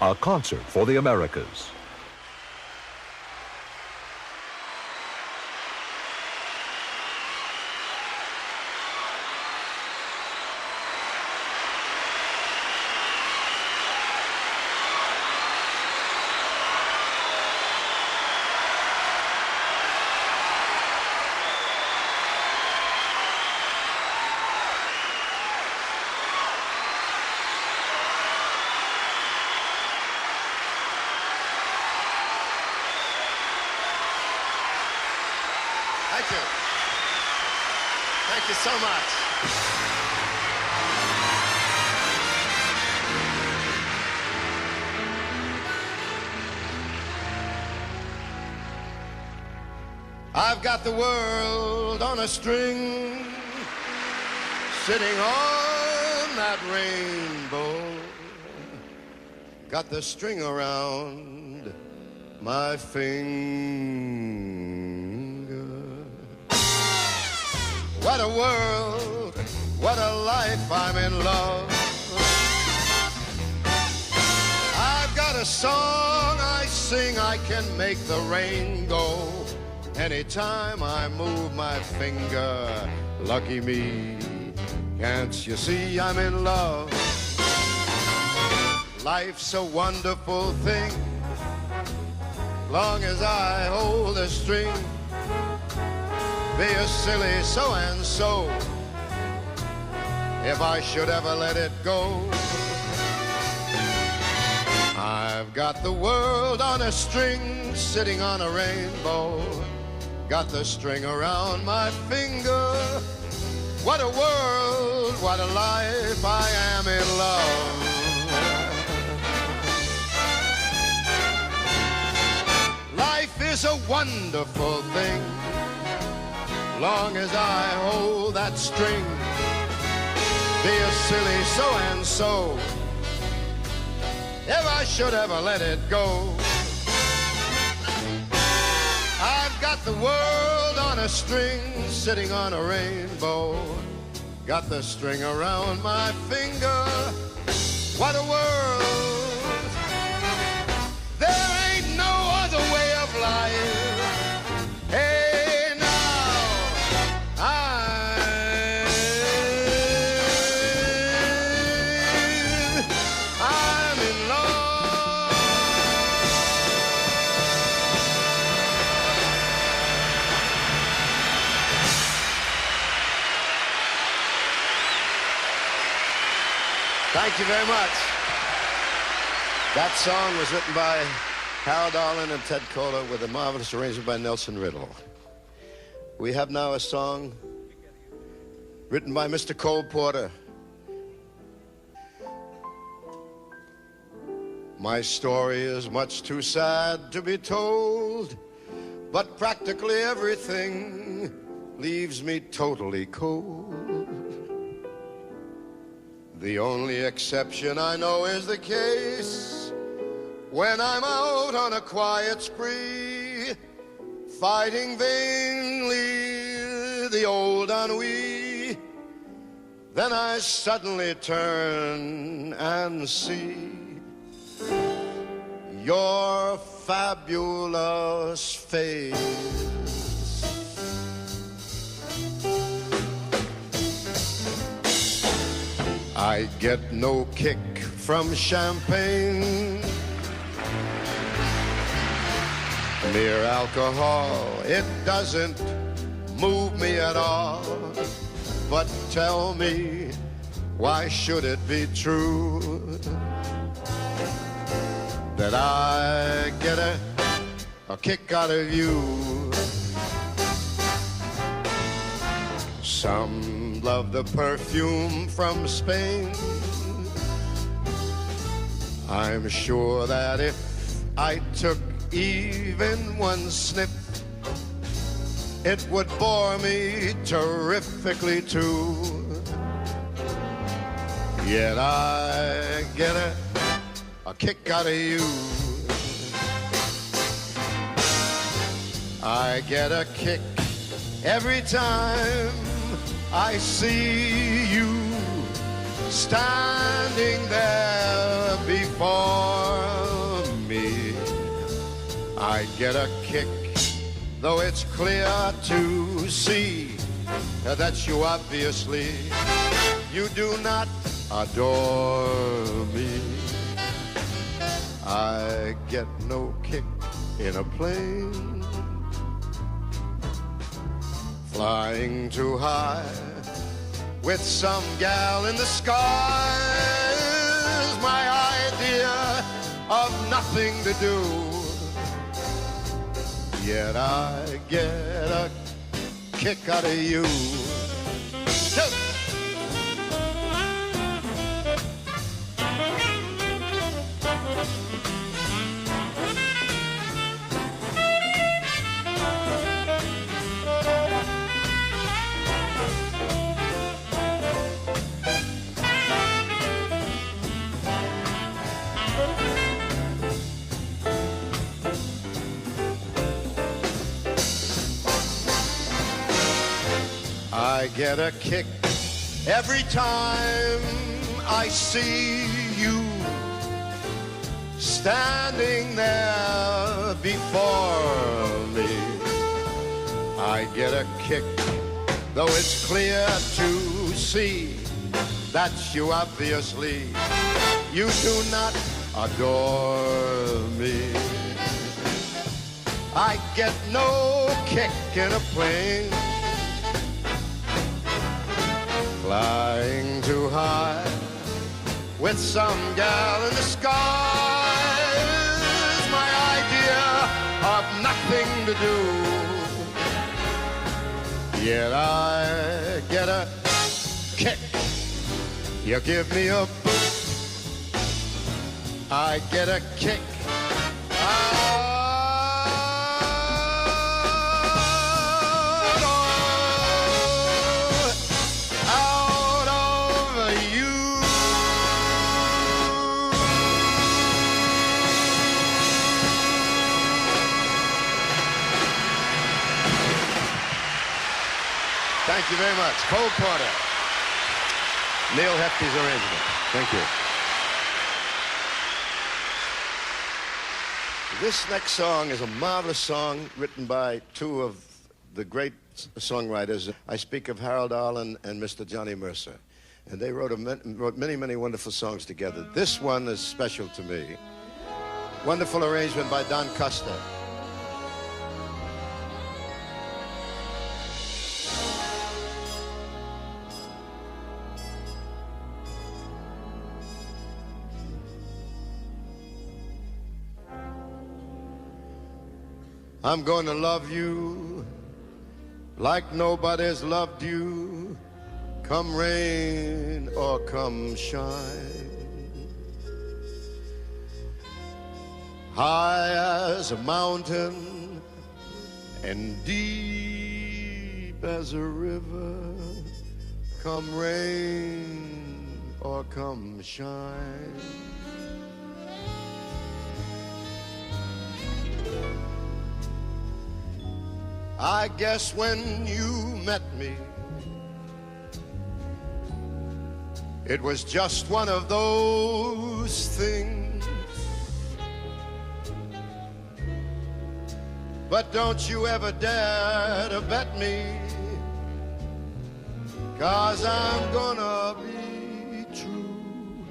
a concert for the Americas. Thank you. Thank you so much. I've got the world on a string, sitting on that rainbow. Got the string around my finger. What a world, what a life, I'm in love. I've got a song I sing, I can make the rain go. Anytime I move my finger, lucky me, can't you see I'm in love? Life's a wonderful thing, long as I hold the string. Be a silly so-and-so if I should ever let it go. I've got the world on a string, sitting on a rainbow. Got the string around my finger. What a world, what a life, I am in love. Life is a wonderful thing, long as I hold that string. Be a silly so-and-so if I should ever let it go. I've got the world on a string, sitting on a rainbow. Got the string around my finger. What a world. There ain't no other way of life. Hey, now, I'm in love. Thank you very much. That song was written by Harold Arlen and Ted Koehler with a marvelous arrangement by Nelson Riddle. We have now a song written by Mr. Cole Porter. My story is much too sad to be told, but practically everything leaves me totally cold. The only exception I know is the case when I'm out on a quiet spree, fighting vainly the old ennui. Then I suddenly turn and see your fabulous face. I get no kick from champagne, mere alcohol, it doesn't move me at all. But tell me, why should it be true that I get a kick out of you? Some love the perfume from Spain. I'm sure that if I took even one sniff, it would bore me terrifically too. Yet I get a kick out of you. I get a kick every time I see you standing there before I get a kick, though it's clear to see that you obviously, you do not adore me. I get no kick in a plane, flying too high with some gal in the sky is my idea of nothing to do. Yet I get a kick out of you. I get a kick every time I see you standing there before me. I get a kick, though it's clear to see that you obviously, you do not adore me. I get no kick in a plane, flying too high with some gal in the sky is my idea of nothing to do. Yet I get a kick. You give me a boot, I get a kick. Thank you very much. Cole Porter. Neil Hefti's arrangement. Thank you. This next song is a marvelous song written by two of the great songwriters. I speak of Harold Arlen and Mr. Johnny Mercer. And they wrote many, many wonderful songs together. This one is special to me. Wonderful arrangement by Don Costa. I'm going to love you like nobody's loved you, come rain or come shine. High as a mountain and deep as a river, come rain or come shine. I guess when you met me, it was just one of those things. But don't you ever dare to bet me, 'cause I'm gonna be true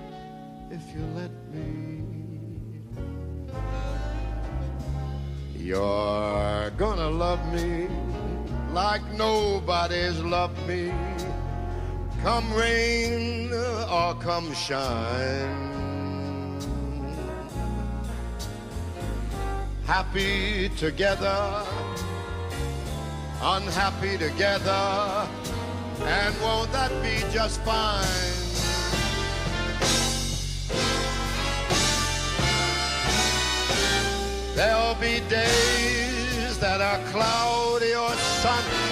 if you let me. You're gonna love me like nobody's loved me, come rain or come shine. Happy together, unhappy together, and won't that be just fine? There'll be days that are cloudy or sunny.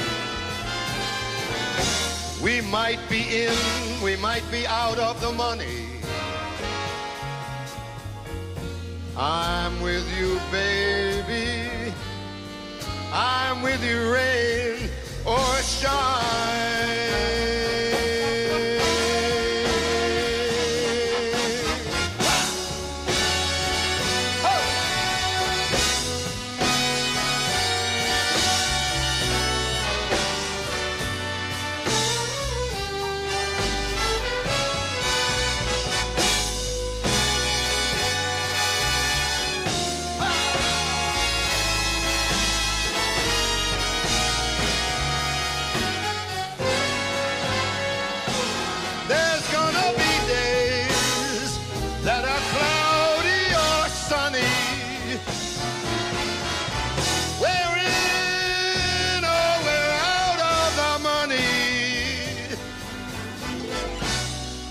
We might be in, we might be out of the money. I'm with you, baby. I'm with you, rain or shine.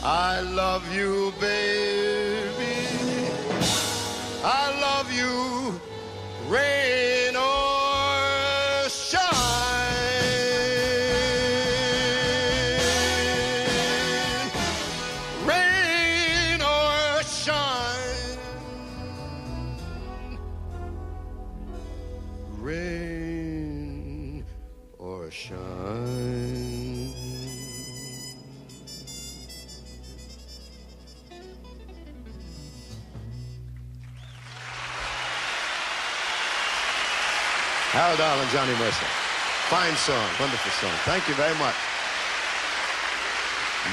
I love you, baby. I love you, rain or shine. Rain or shine. Rain or shine. Harold Arlen, Johnny Mercer. Fine song, wonderful song. Thank you very much.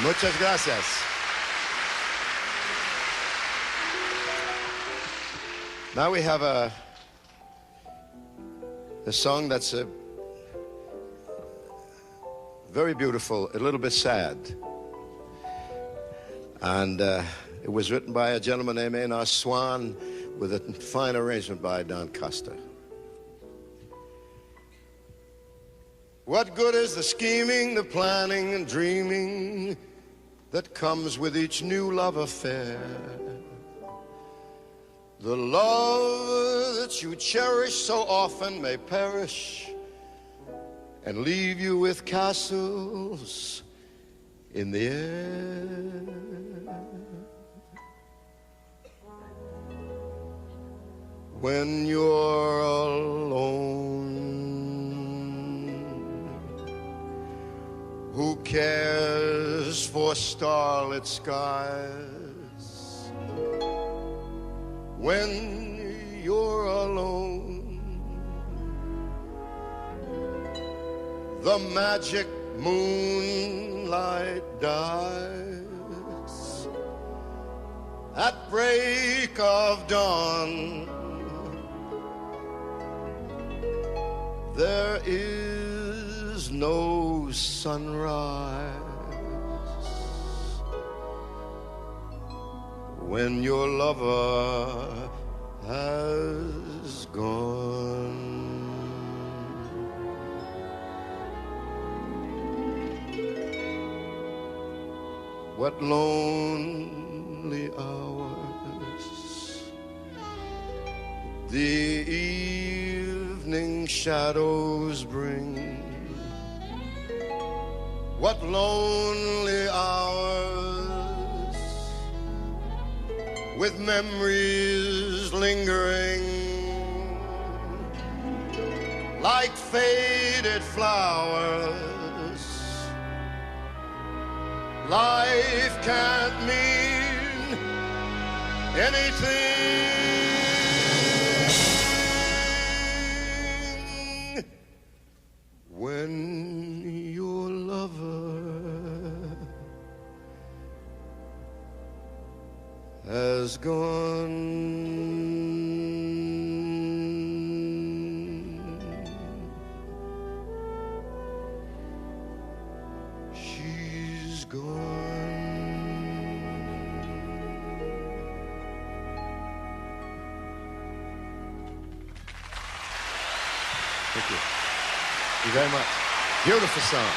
Muchas gracias. Now we have a song that's very beautiful, a little bit sad. And it was written by a gentleman named Einar Swan with a fine arrangement by Don Costa. What good is the scheming, the planning and dreaming that comes with each new love affair? The love that you cherish so often may perish and leave you with castles in the air. When you're alone, who cares for starlit skies? When you're alone, the magic moonlight dies. At break of dawn, there is no sunrise. When your lover has gone. What lonely hours the evening shadows bring. What lonely hours with memories lingering like faded flowers. Life can't mean anything when your lover has gone. She's gone. Thank you. Thank you very much. Beautiful song.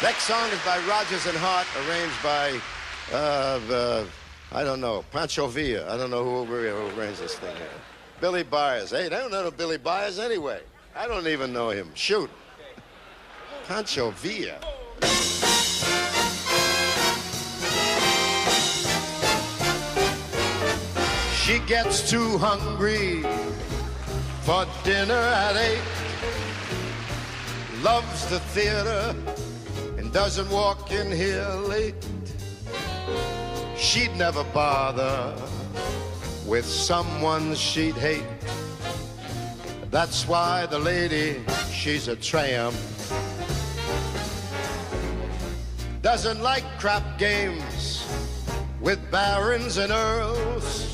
Next song is by Rodgers and Hart, arranged by, I don't know, Pancho Villa. I don't know who arranged this thing here. Billy Byers. Hey, I don't know Billy Byers anyway. I don't even know him. Shoot. Pancho Villa. She gets too hungry for dinner at 8. Loves the theater and doesn't walk in here late. She'd never bother with someone she'd hate. That's why the lady, she's a tramp. Doesn't like crap games with barons and earls.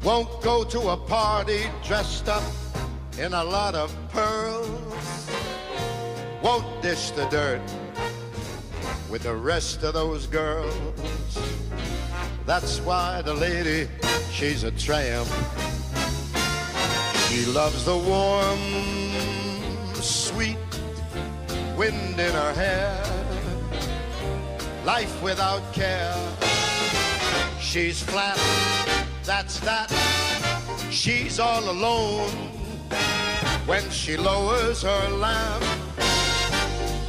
Won't go to a party dressed up in a lot of pearls. Won't dish the dirt with the rest of those girls. That's why the lady, she's a tramp. She loves the warm, sweet wind in her hair. life without care. She's flat, that's that. She's all alone when she lowers her lamp.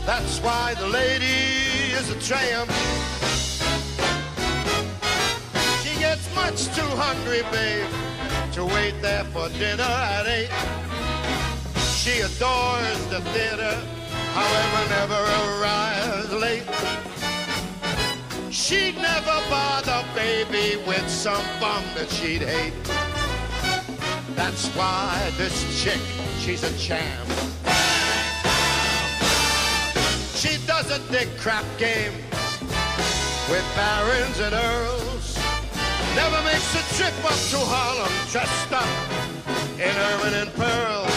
That's why the lady is a tramp. She gets much too hungry, babe, to wait there for dinner at 8. She adores the theater, however, never arrives late. She'd never bother baby with some bum that she'd hate. That's why this chick, she's a champ. She doesn't dig crap games with barons and earls. Never makes a trip up to Harlem dressed up in ermine and pearls.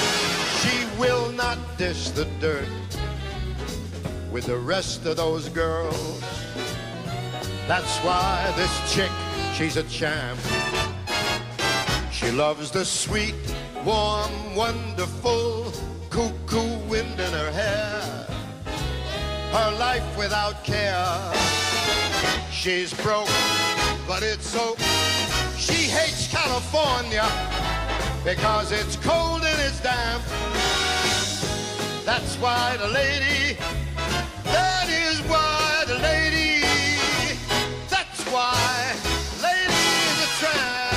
She will not dish the dirt with the rest of those girls. That's why this chick, she's a champ. She loves the sweet, warm, wonderful cuckoo wind in her hair. Her life without care. She's broke, but it's so. She hates California because it's cold and it's damp. That's why the lady, that is why the lady, that's why Lady Is a Tramp.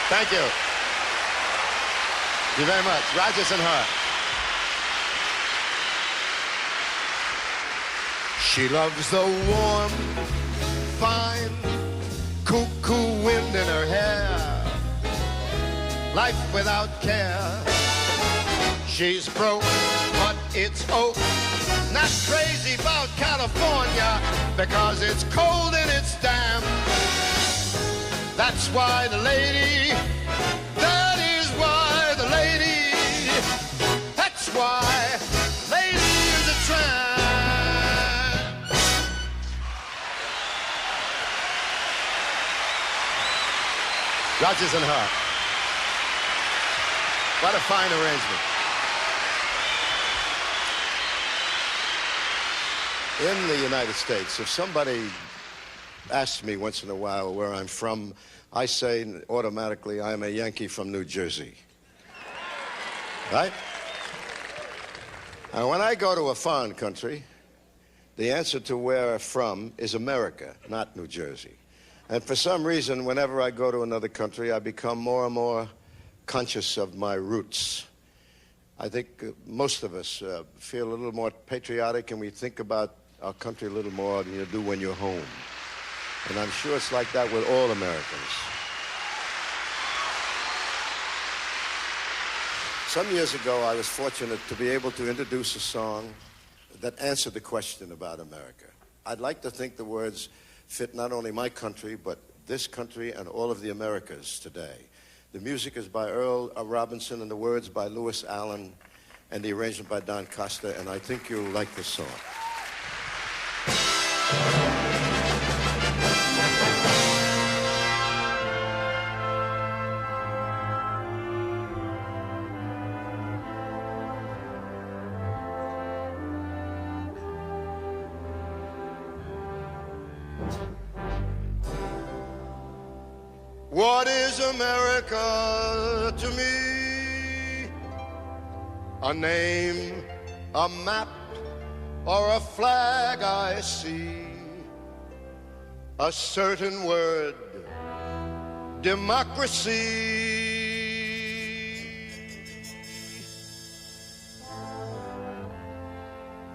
Thank you. Thank you very much. Rogers and Hart. She loves the warm, fine, cuckoo wind in her hair. Life without care. She's broke, but it's oak. Not crazy about California because it's cold and it's damp. That's why the lady, that is why the lady, that's why Lady Is a Tramp. Rodgers and Hart. What a fine arrangement. In the United States, if somebody asks me once in a while where I'm from, I say automatically I'm a Yankee from New Jersey. Right? And when I go to a foreign country, the answer to where I'm from is America, not New Jersey. And for some reason, whenever I go to another country, I become more and more conscious of my roots. I think most of us feel a little more patriotic and we think about our country a little more than you do when you're home. And I'm sure it's like that with all Americans. Some years ago, I was fortunate to be able to introduce a song that answered the question about America. I'd like to think the words fit not only my country, but this country and all of the Americas today. The music is by Earl Robinson and the words by Lewis Allen and the arrangement by Don Costa, and I think you'll like this song. What is America to me? A name, a map, or a flag I see. A certain word, democracy.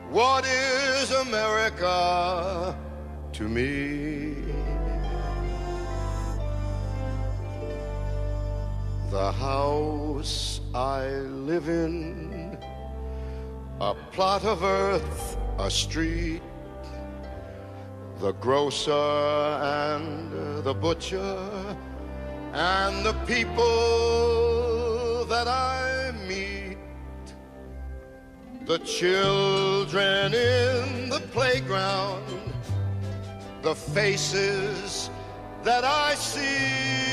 What is America to me? The house I live in, a plot of earth, a street, the grocer and the butcher, and the people that I meet, the children in the playground, the faces that I see.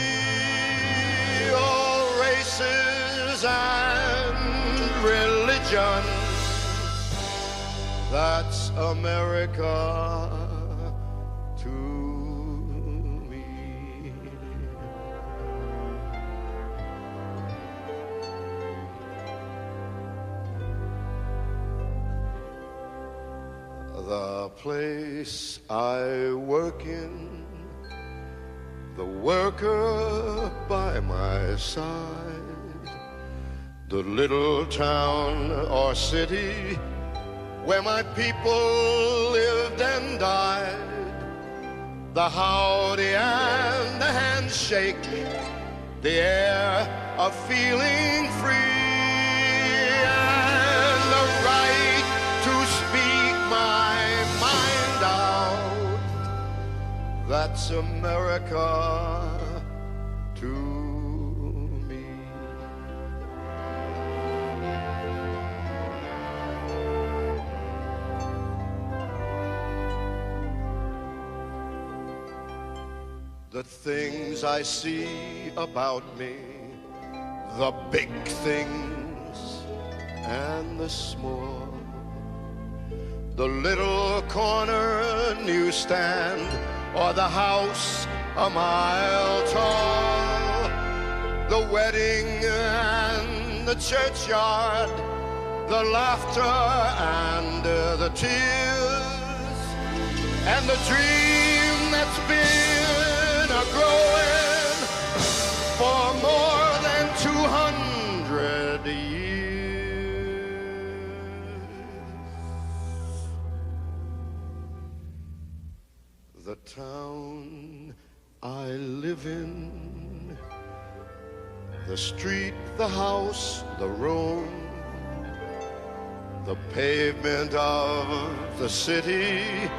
All races and religions, That's America to me. The place I work in, the worker by my side, the little town or city where my people lived and died, the howdy and the handshake, the air of feeling free, and the right to speak my mind out. That's America to me. The things I see about me, the big things and the small, the little corner newsstand or the house a mile tall, the wedding and the churchyard, the laughter and the tears, and the dream that's been a-growing for more than 200 years. The town I live in, the street, the house, the room, the pavement of the city,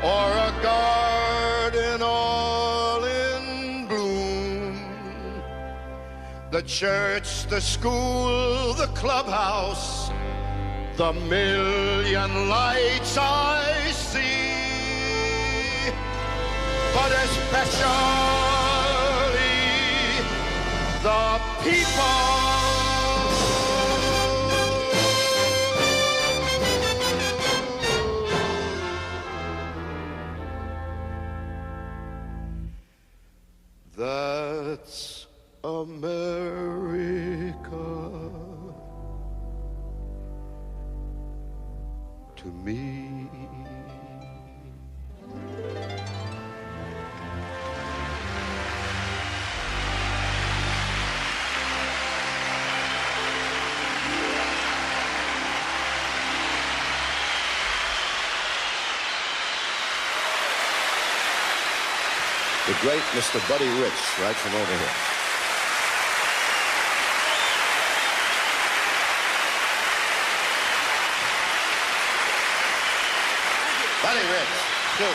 or a garden all in bloom, the church, the school, the clubhouse, the million lights I see, but especially the people. That's America to me. The great Mr. Buddy Rich, right from over here. Buddy Rich, too.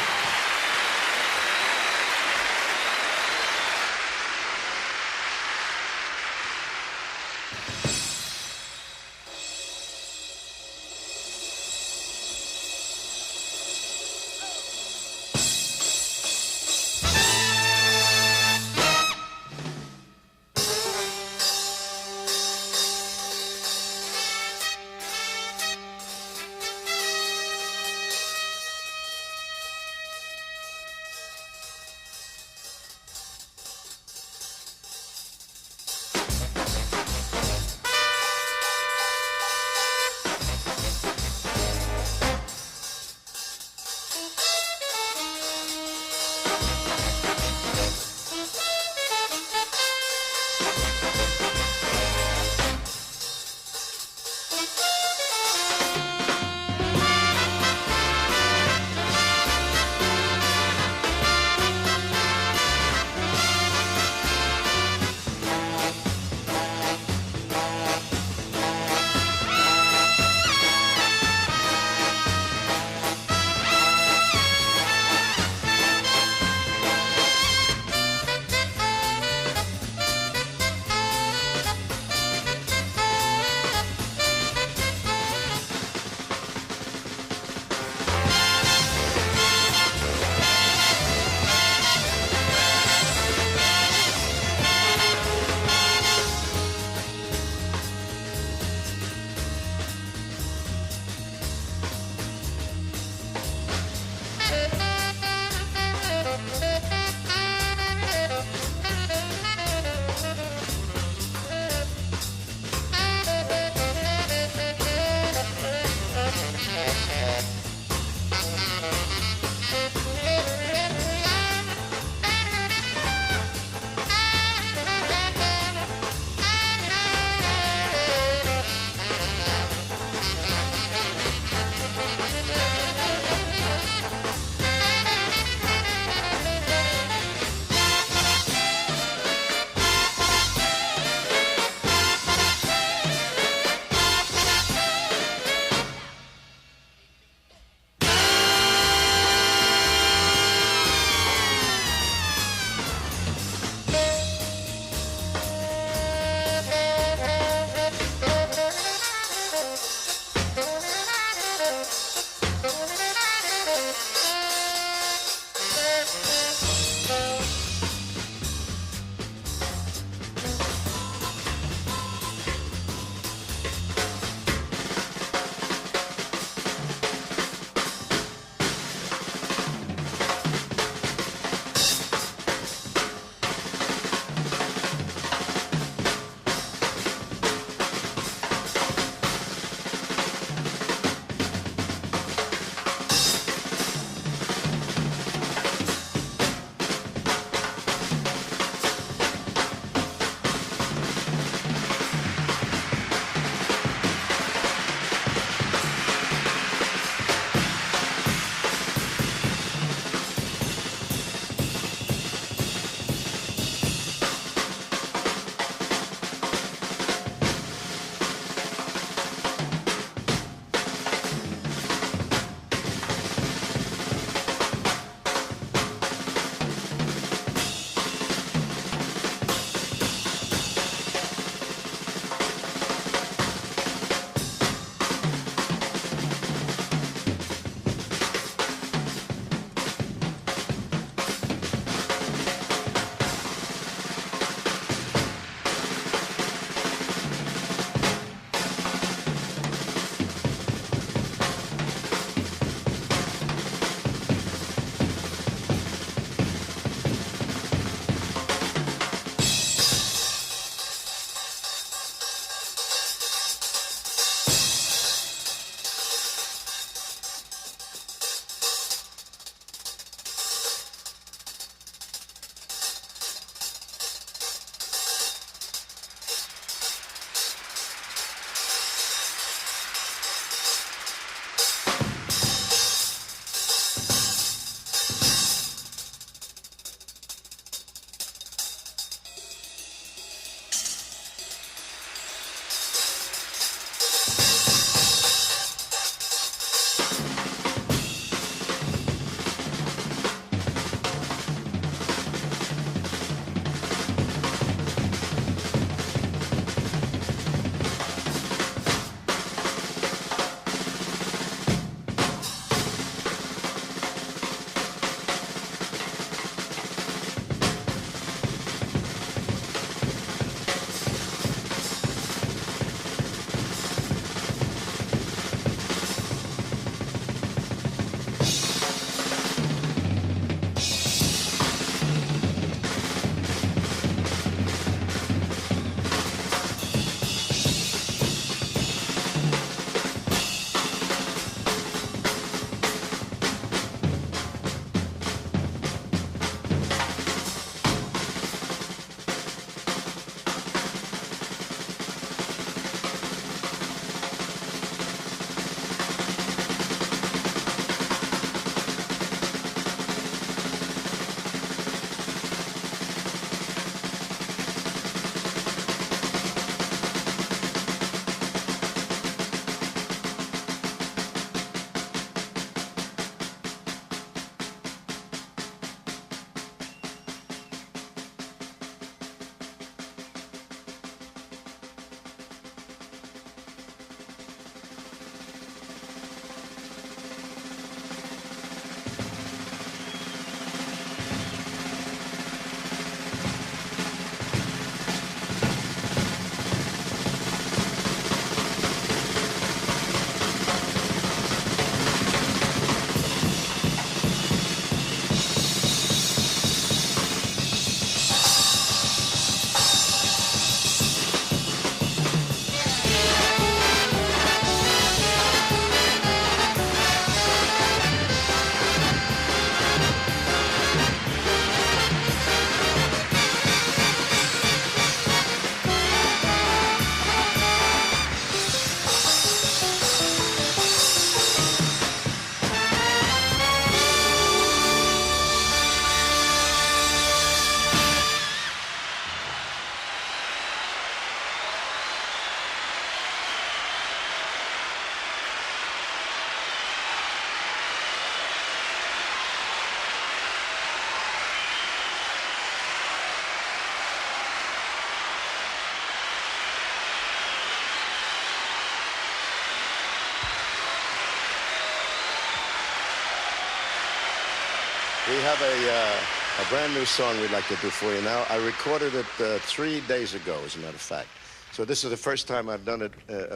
We have a brand new song we'd like to do for you now. I recorded it 3 days ago, as a matter of fact. So this is the first time I've done it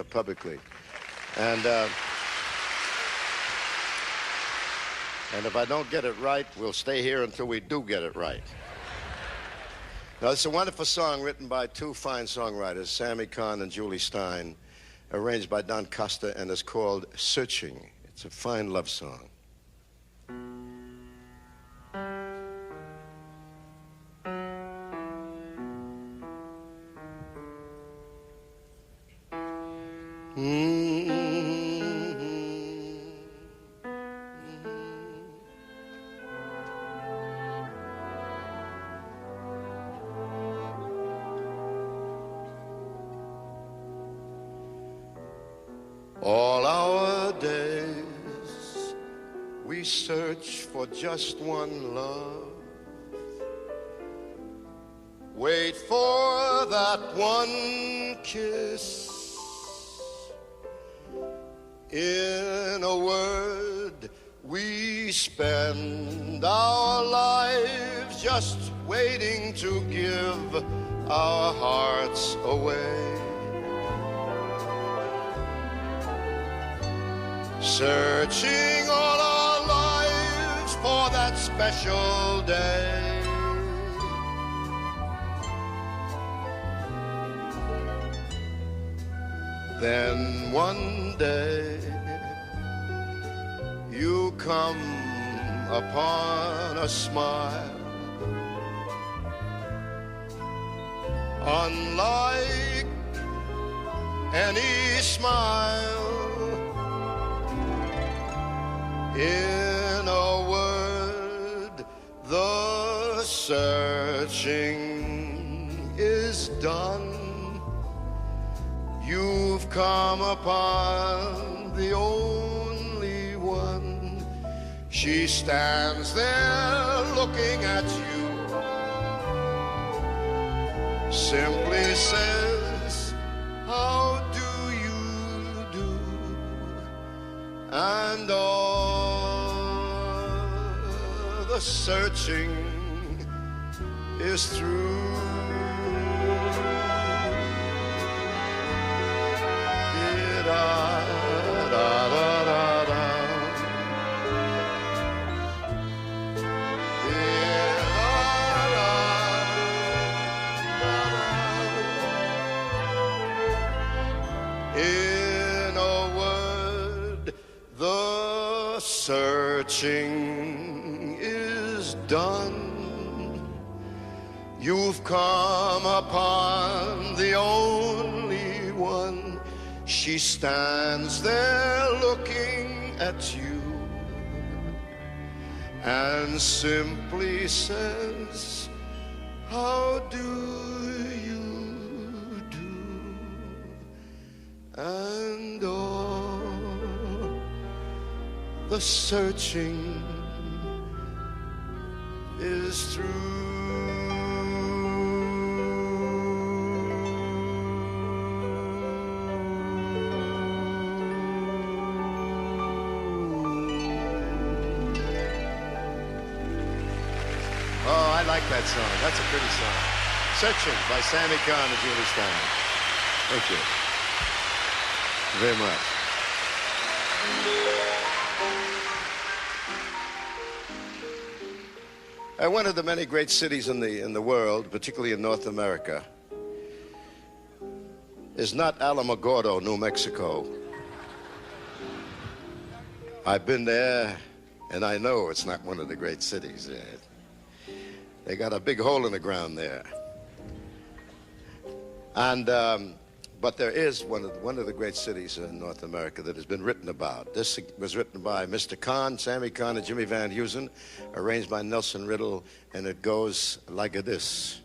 publicly. And if I don't get it right, we'll stay here until we do get it right. Now, it's a wonderful song written by two fine songwriters, Sammy Kahn and Julie Stein, arranged by Don Costa, and it's called Searching. It's a fine love song. All our days we search for just one love. Wait for that one kiss. In a word, we spend our lives just waiting to give our hearts away. Searching all our lives for that special day. Then one day you come upon a smile unlike any smile. In a word, the searching is done. You've come upon the only one. She stands there looking at you, simply says, how do you do? And all the searching is through. In a word, the searching is done. You've come upon the only one. She stands there looking at you and simply says, how do you do? And all the searching is through. Oh, I like that song. That's a pretty song. Searching by Sammy Kahn and Julie Stein. Thank you very much. One of the many great cities in the world, particularly in North America, is not Alamogordo, New Mexico. I've been there, and I know it's not one of the great cities. They got a big hole in the ground there. And but there is one of the great cities in North America that has been written about. This was written by Mr. Kahn, Sammy Kahn, and Jimmy Van Heusen, arranged by Nelson Riddle, and it goes like this.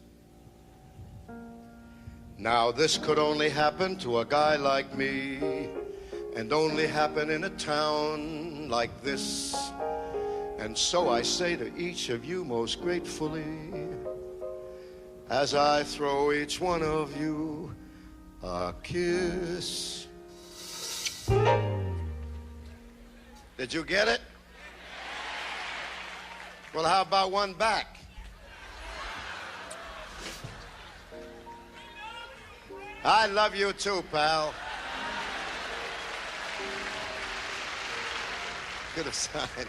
Now this could only happen to a guy like me, and only happen in a town like this. And so I say to each of you most gratefully, as I throw each one of you a kiss. Did you get it? Well, how about one back? I love you too, pal. Could have signed.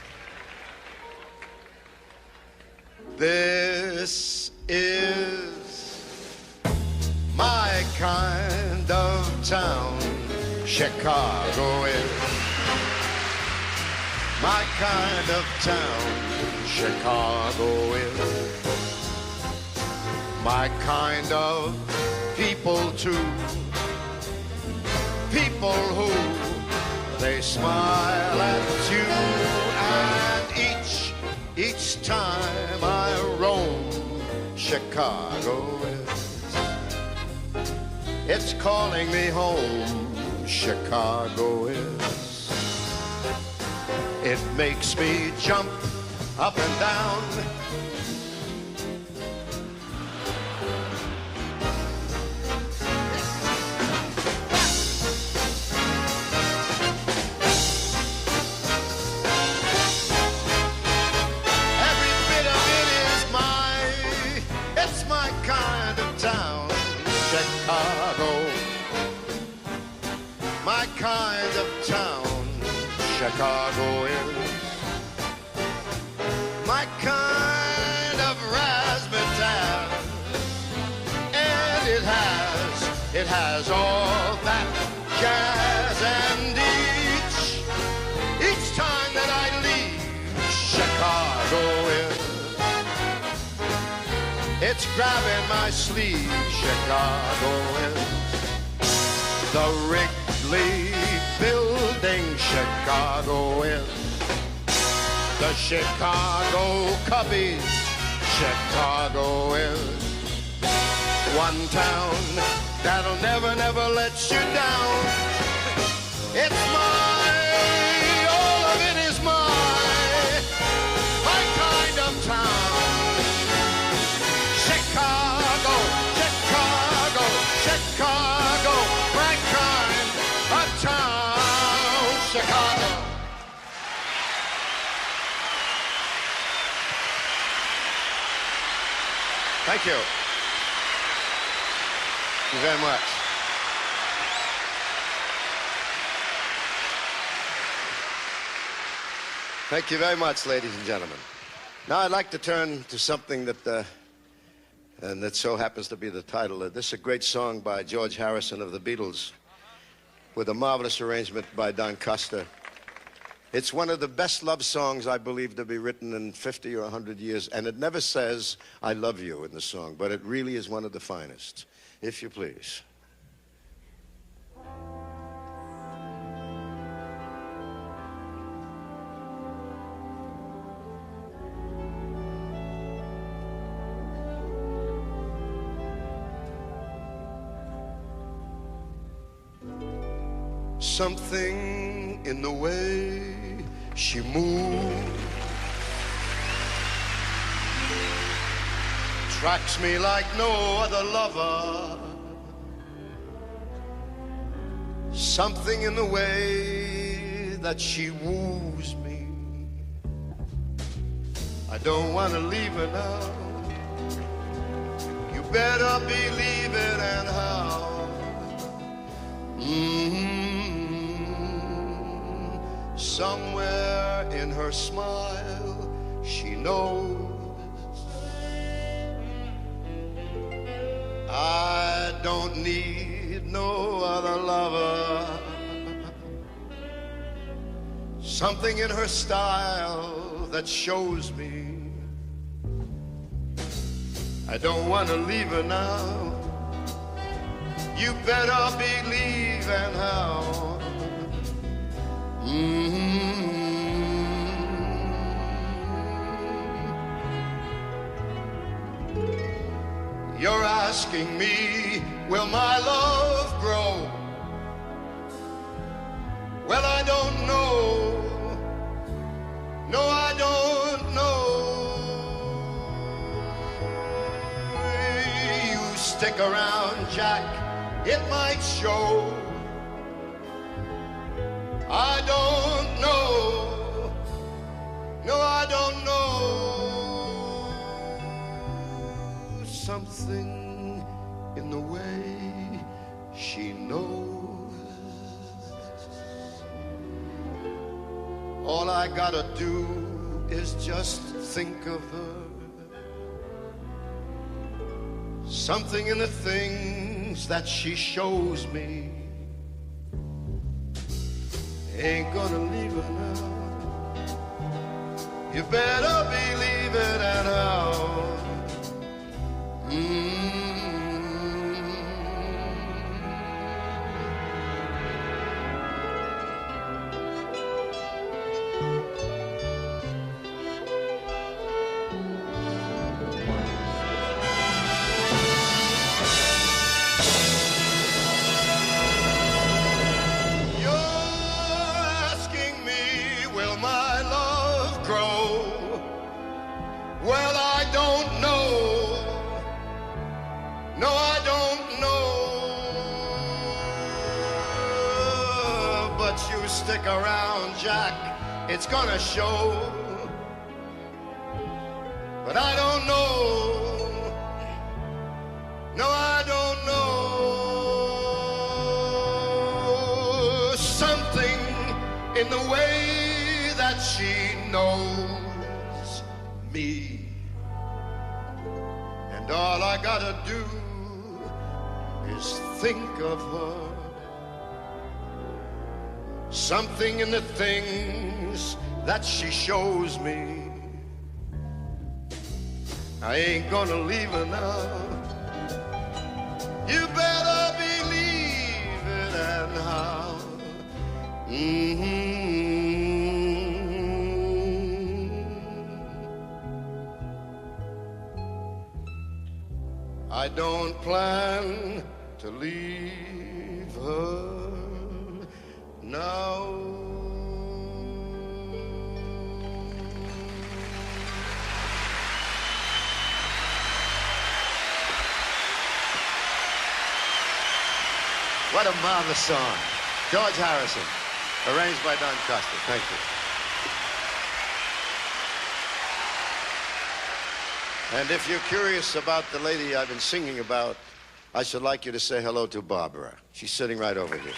This is my kind of town. Chicago is my kind of town. Chicago is my kind of people too. People who they smile at you, and each time I roam, Chicago is, it's calling me home. Chicago is, it makes me jump up and down. Kind of town Chicago is, my kind of razzmatazz, and it has all that jazz, and each time that I leave Chicago is, it's grabbing my sleeve. Chicago is the Wrigley Building. Chicago is the Chicago Cubbies. Chicago is one town that'll never, never let you down. It's my, all of it is my kind of town. Chicago, Chicago, Chicago, my kind of town. Chicago. Thank you. Thank you very much. Thank you very much, ladies and gentlemen. Now I'd like to turn to something that, and that so happens to be the title. This is a great song by George Harrison of the Beatles with a marvelous arrangement by Don Costa. It's one of the best love songs, I believe, to be written in 50 or 100 years, and it never says, I love you in the song, but it really is one of the finest, if you please. Something in the way she moves attracts me like no other lover. Something in the way that she woos me. I don't want to leave her now. You better believe it, and how. Somewhere in her smile, she knows I don't need no other lover. Something in her style that shows me I don't want to leave her now. You better believe, and how. You're asking me, will my love grow? Well, I don't know. No, I don't know. You stick around, Jack, it might show. I don't know. No, I don't know. something in the way she knows. All I gotta do is just think of her. Something in the things that she shows me. Ain't gonna leave her now. You better believe it anyhow. Stick around, Jack, it's gonna show. But I don't know, no, I don't know. Something in the way that she knows me. And all I gotta do is think of her. Something in the things that she shows me. I ain't gonna leave her now. You better believe it and how. I don't plan to leave her now. What a marvelous song. George Harrison, arranged by Don Costa. Thank you. And if you're curious about the lady I've been singing about, I should like you to say hello to Barbara. She's sitting right over here.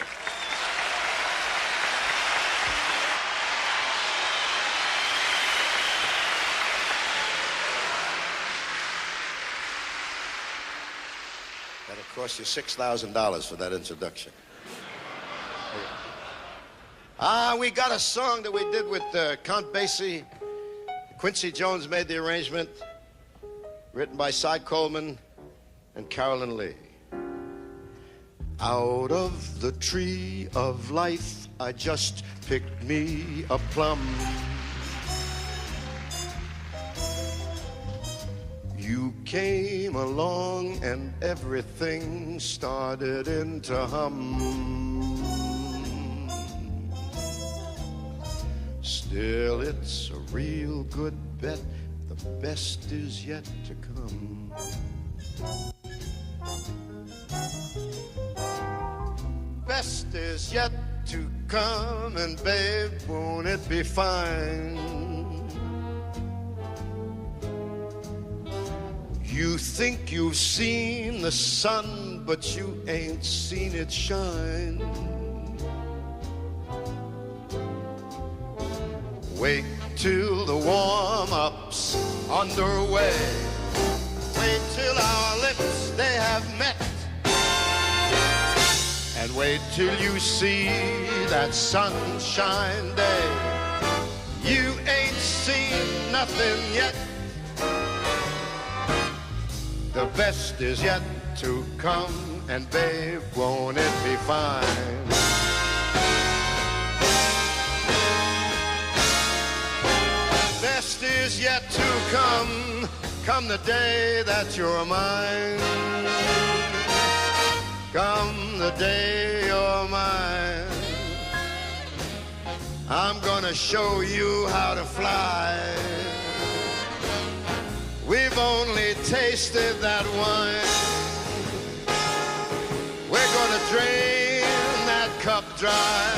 That'll cost you $6,000 for that introduction. We got a song that we did with Count Basie. Quincy Jones made the arrangement, written by Cy Coleman and Carolyn Lee. Out of the tree of life, I just picked me a plum. You came along and everything started into hum. Still, it's a real good bet. The best is yet to come. Best is yet to come, and babe, won't it be fine? You think you've seen the sun, but you ain't seen it shine. Wait till the warm-up's underway. Wait till our lips, they have met. And wait till you see that sunshine day. You ain't seen nothing yet. The best is yet to come, and babe, won't it be fine? Best is yet to come, come the day that you're mine. Come the day you're mine. I'm gonna show you how to fly. We've only tasted that wine. We're gonna drain that cup dry.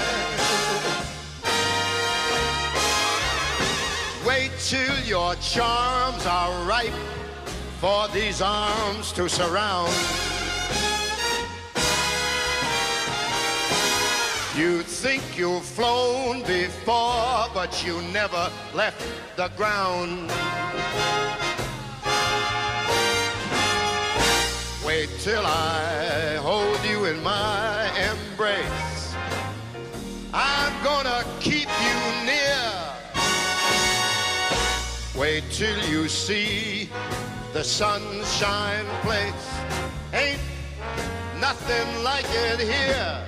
Wait till your charms are ripe for these arms to surround. You think you've flown before, but you never left the ground. Wait till I hold you in my embrace. I'm gonna keep you near. Wait till you see the sunshine place. Ain't nothing like it here.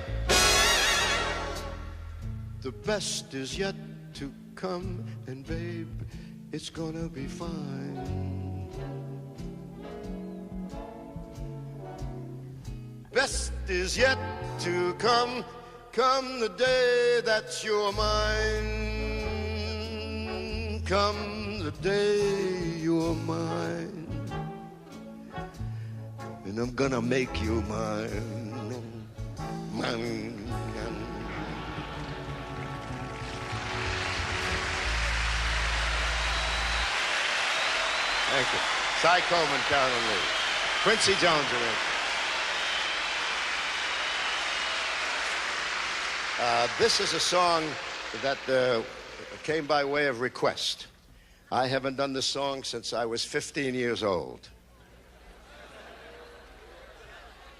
The best is yet to come, and babe, it's gonna be fine. Best is yet to come, come the day that you're mine. Come the day you're mine, and I'm gonna make you mine, mine. Thank you. Cy Coleman, Carolyn Lee. Quincy Jones arrangement. This is a song that came by way of request. I haven't done this song since I was 15 years old.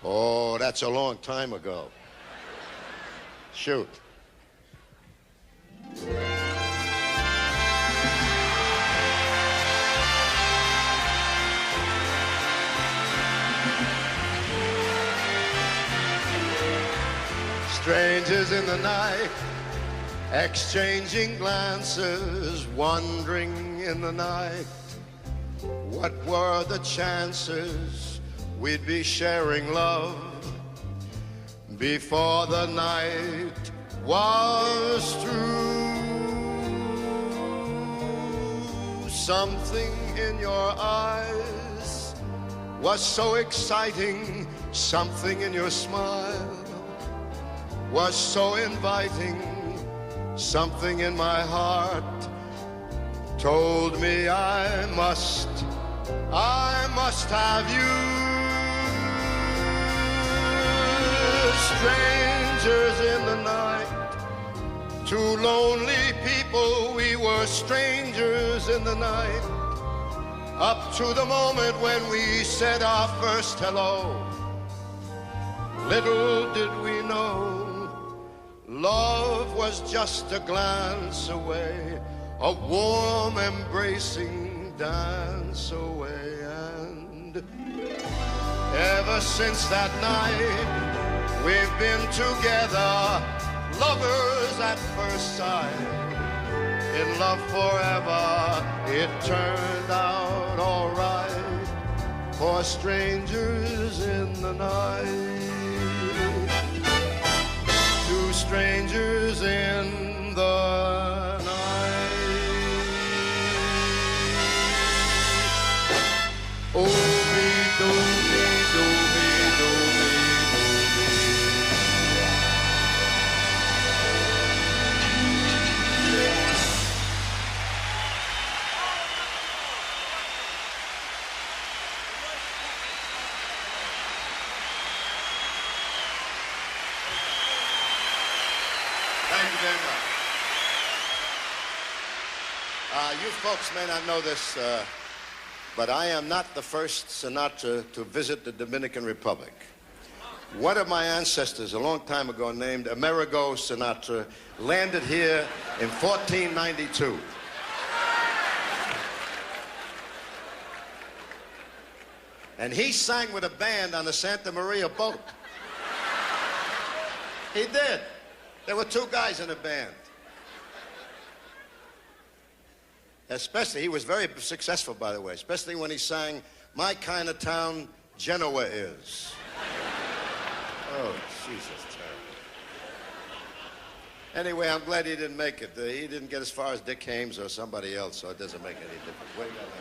Oh, that's a long time ago. Shoot. Strangers in the night, exchanging glances, wandering in the night. What were the chances we'd be sharing love before the night was through? Something in your eyes was so exciting, something in your smile was so inviting, something in my heart told me I must have you. Strangers in the night, two lonely people, we were strangers in the night, up to the moment when we said our first hello. Little did we know, love was just a glance away, a warm embracing dance away. And ever since that night, we've been together, lovers at first sight, in love forever. It turned out all right for strangers in the night. Two strangers in the night. Oh, me, do, me, do, me, do, me, do, Thank you very much. You folks may not know this, but I am not the first Sinatra to visit the Dominican Republic. One of my ancestors, a long time ago, named Amerigo Sinatra, landed here in 1492. And he sang with a band on the Santa Maria boat. He did. There were two guys in the band. Especially, he was very successful, by the way, especially when he sang, "My Kind of Town, Genoa Is." Oh, Jesus, terrible. Anyway, I'm glad he didn't make it. He didn't get as far as Dick Haymes or somebody else, so it doesn't make any difference. Wait a minute.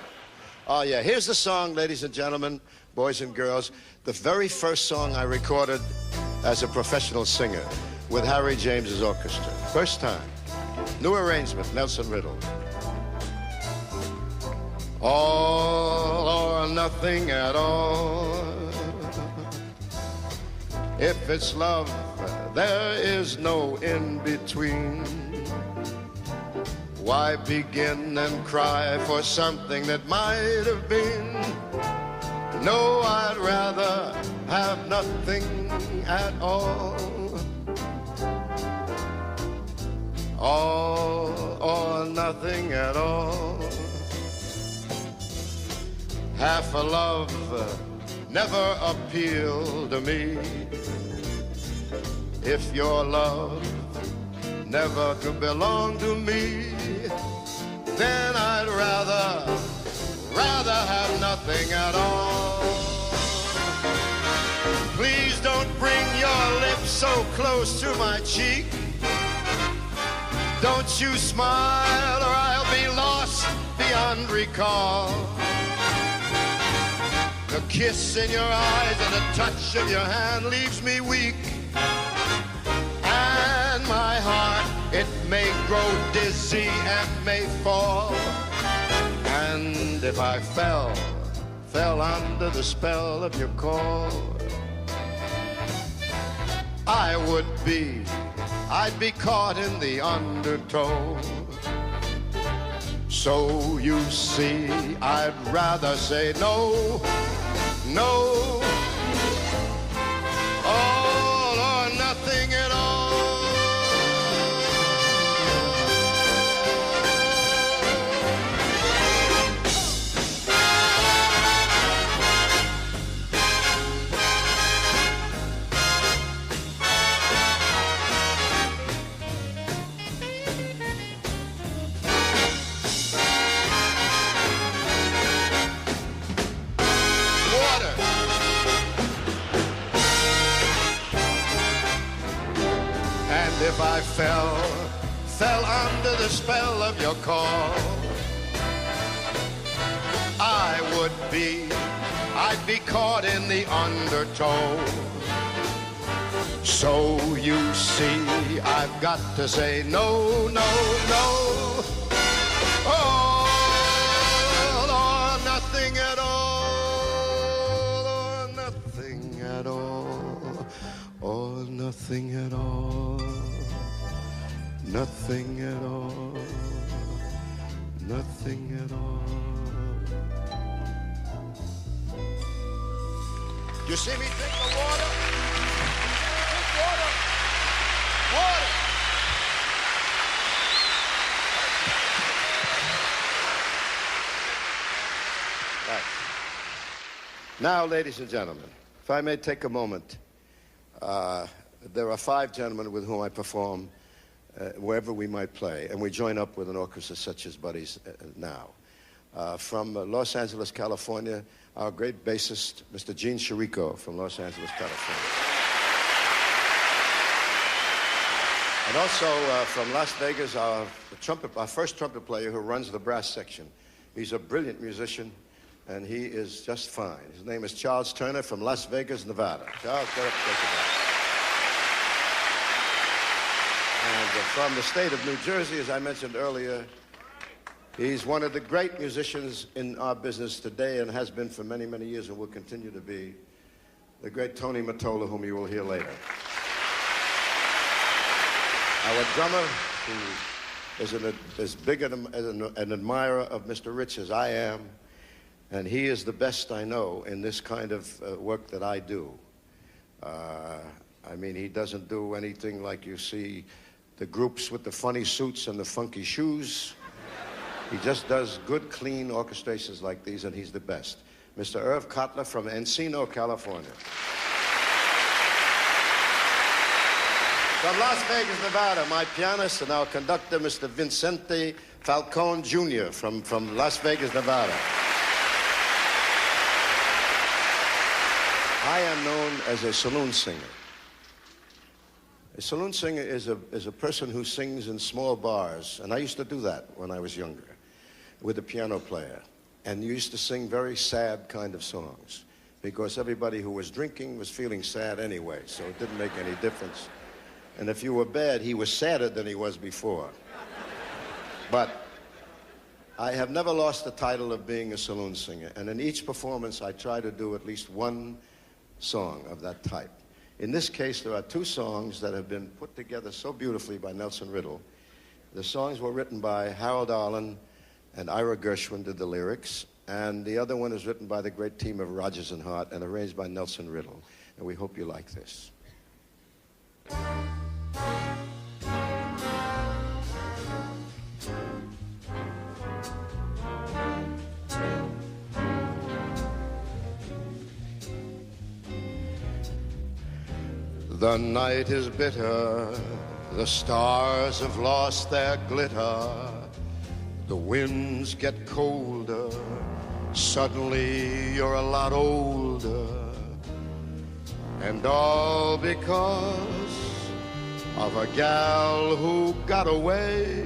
Oh, yeah, here's the song, ladies and gentlemen, boys and girls, the very first song I recorded as a professional singer with Harry James's orchestra. First time. New arrangement, Nelson Riddle. All or nothing at all. If it's love, there is no in-between. Why begin and cry for something that might have been? No, I'd rather have nothing at all. All or nothing at all. Half a love never appealed to me. If your love never could belong to me, then I'd rather have nothing at all. Please don't bring your lips so close to my cheek. Don't you smile or I'll be lost beyond recall. The kiss in your eyes and the touch of your hand leaves me weak. And my heart, it may grow dizzy and may fall. And if I fell under the spell of your call, I'd be caught in the undertow. So you see, I'd rather say no, no, all or nothing at all. If I fell under the spell of your call, I'd be caught in the undertow. So you see, I've got to say no, no, no, all or nothing at all, or nothing at all, or nothing at all. Nothing at all, nothing at all. You see me drink the water? Drink water. Water. Right. Now, ladies and gentlemen, if I may take a moment, there are 5 gentlemen with whom I perform wherever we might play, and we join up with an orchestra such as Buddy's now. From Los Angeles, California, our great bassist, Mr. Gene Chirico from Los Angeles, California. And also from Las Vegas, our first trumpet player who runs the brass section. He's a brilliant musician, and he is just fine. His name is Charles Turner from Las Vegas, Nevada. Charles, get up, take it back. And from the state of New Jersey, as I mentioned earlier, he's one of the great musicians in our business today and has been for many, many years and will continue to be, the great Tony Mottola, whom you will hear later. Our drummer, who is as big an admirer of Mr. Rich as I am, and he is the best I know in this kind of work that I do. I mean, he doesn't do anything like you see the groups with the funny suits and the funky shoes. He just does good, clean orchestrations like these, and he's the best. Mr. Irv Kotler from Encino, California. From Las Vegas, Nevada, my pianist and our conductor, Mr. Vincente Falcone Jr. from Las Vegas, Nevada. I am known as a saloon singer. A saloon singer is a person who sings in small bars, and I used to do that when I was younger with a piano player. And you used to sing very sad kind of songs because everybody who was drinking was feeling sad anyway, so it didn't make any difference. And if you were bad, he was sadder than he was before. But I have never lost the title of being a saloon singer, and in each performance I try to do at least one song of that type. In this case, there are two songs that have been put together so beautifully by Nelson Riddle. The songs were written by Harold Arlen, and Ira Gershwin did the lyrics, and the other one is written by the great team of Rodgers and Hart and arranged by Nelson Riddle. And we hope you like this. The night is bitter, the stars have lost their glitter, the winds get colder, suddenly you're a lot older, and all because of a gal who got away.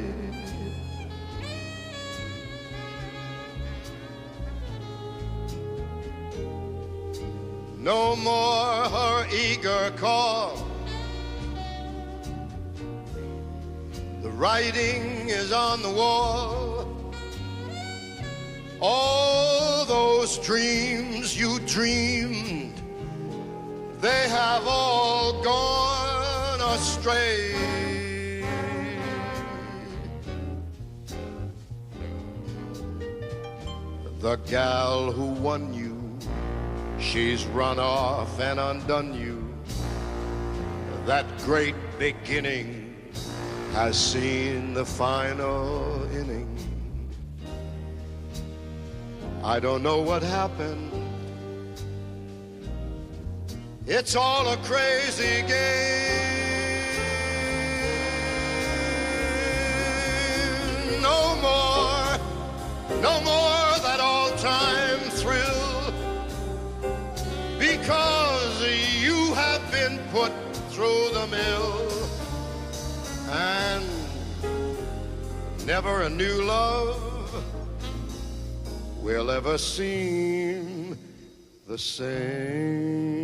No more her eager call. The writing is on the wall. All those dreams you dreamed, they have all gone astray. The gal who won you, she's run off and undone you. That great beginning has seen the final inning. I don't know what happened. It's all a crazy game. No more that all-time thrill, because you have been put through the mill, and never a new love will ever seem the same.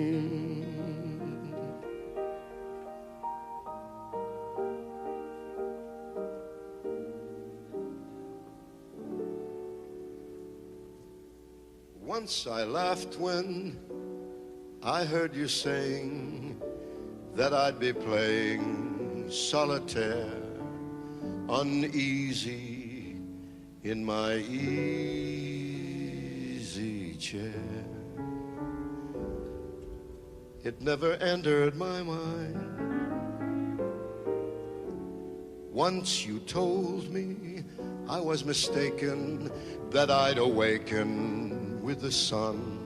Once I laughed when I heard you saying that I'd be playing solitaire, uneasy in my easy chair. It never entered my mind. Once you told me I was mistaken, that I'd awaken with the sun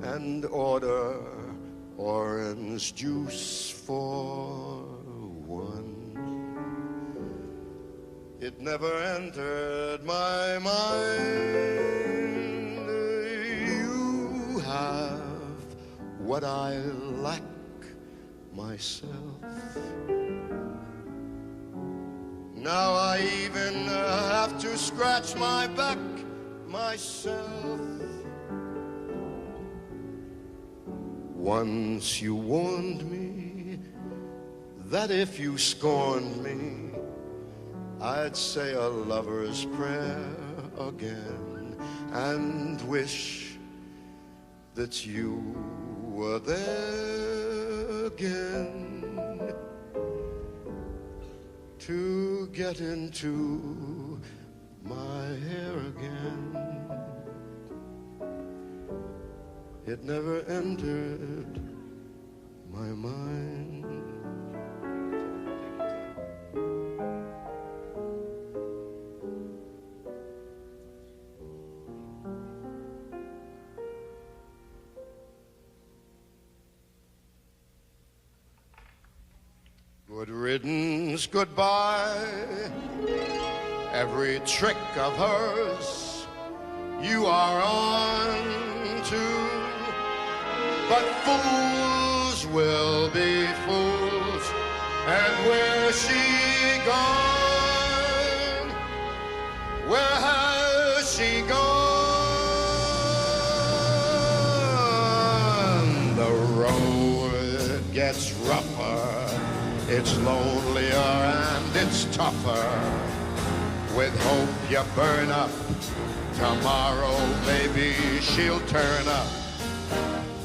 and order orange juice for one. It never entered my mind. You have what I lack myself. Now I even have to scratch my back myself. Once you warned me that if you scorned me, I'd say a lover's prayer again and wish that you were there again to get into my hair again. It never entered my mind. Good riddance, goodbye. Every trick of hers you are on to. But fools will be fools, and where's she gone? Where has she gone? The road gets rougher, it's lonelier and it's tougher with hope you burn up. Tomorrow maybe she'll turn up.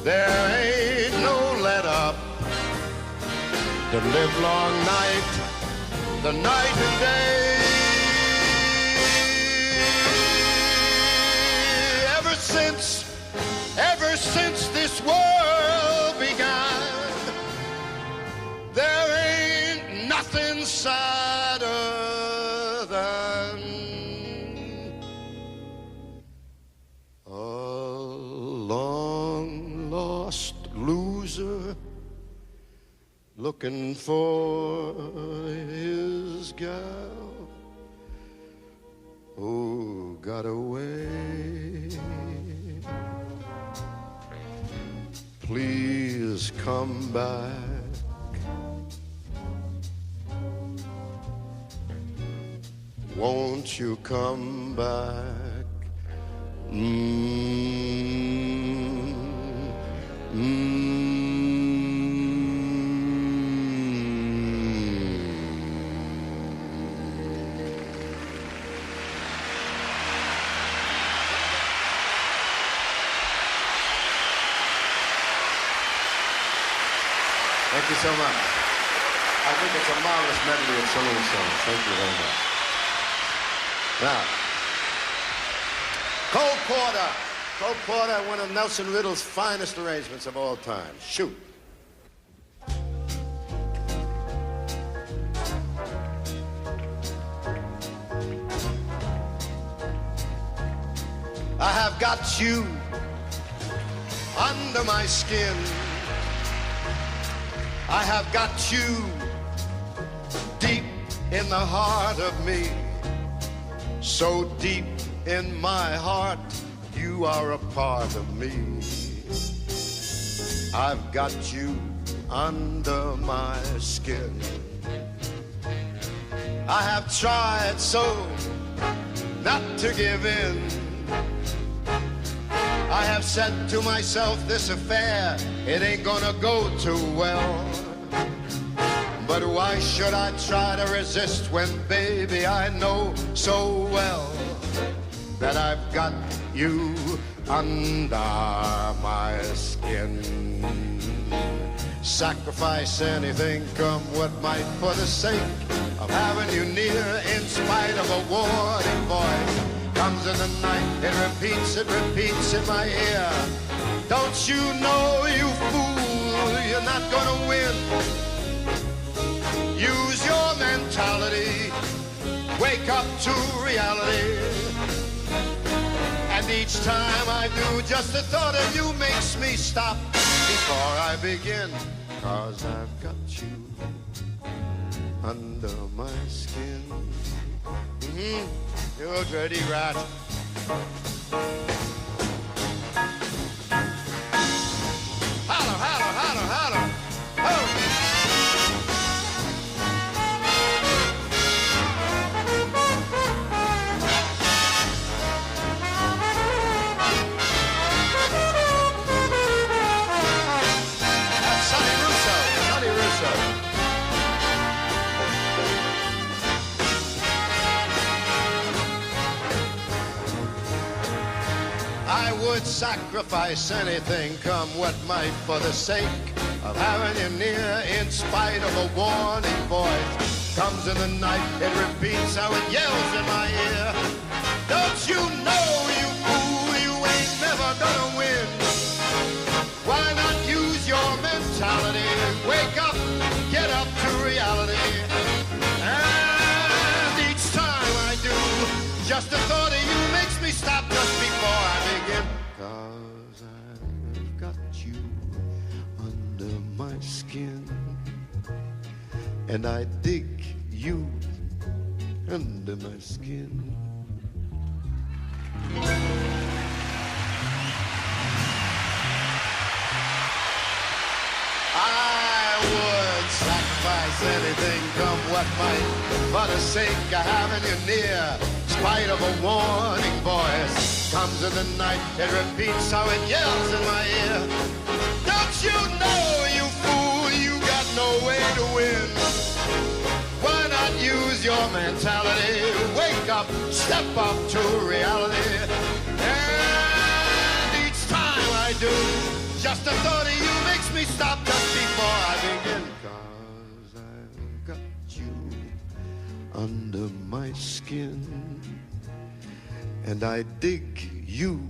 There ain't no let up. The live long night, the night and day. Ever since this world began, there ain't nothing sadder than a long lost loser looking for his gal who got away. Please come back. Won't you come back? Thank you so much. I think it's a marvelous medley of saloon songs. Thank you very much. Now, Cole Porter. Cole Porter, one of Nelson Riddle's finest arrangements of all time. Shoot. I have got you under my skin. I have got you deep in the heart of me. So deep in my heart, you are a part of me. I've got you under my skin. I have tried so not to give in. I have said to myself, this affair, it ain't gonna go too well. But why should I try to resist when, baby, I know so well that I've got you under my skin. Sacrifice anything, come what might, for the sake of having you near, in spite of a warning voice. Comes in the night, it repeats in my ear. Don't you know, you fool, you're not gonna win. Use your mentality, wake up to reality. And each time I do, just the thought of you makes me stop before I begin. 'Cause I've got you under my skin. You dirty rat. Holler, holler, holler, holler. Oh. That's Sonny Russo. Sonny Russo. I would sacrifice anything, come what might, for the sake of having you near, in spite of a warning voice. Comes in the night, it repeats how it yells in my ear. Don't you know, you fool, you ain't never gonna win. Why not use your mentality? Wake up, get up to reality. And each time I do, just the thought of you makes me stop just before I begin. 'Cause I've got you under my skin, and I dig you under my skin. I would sacrifice anything, come what might, for the sake of having you near, in spite of a warning voice. Comes in the night, it repeats how it yells in my ear. Don't you know, you fool, you got no way to win. Why not use your mentality? Wake up, step up to reality. And each time I do, just the thought of you makes me stop just before I begin. 'Cause I've got you under my skin, and I dig you.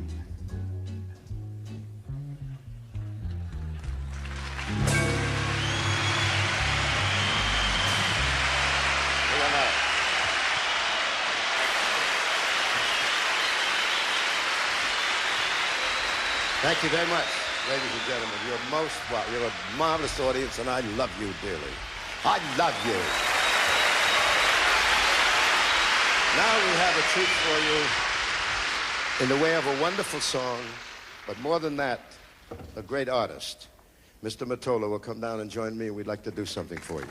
Thank you very much, ladies and gentlemen. You're a marvelous audience, and I love you dearly. I love you. Now we have a treat for you in the way of a wonderful song, but more than that, a great artist. Mr. Mottola will come down and join me, and we'd like to do something for you.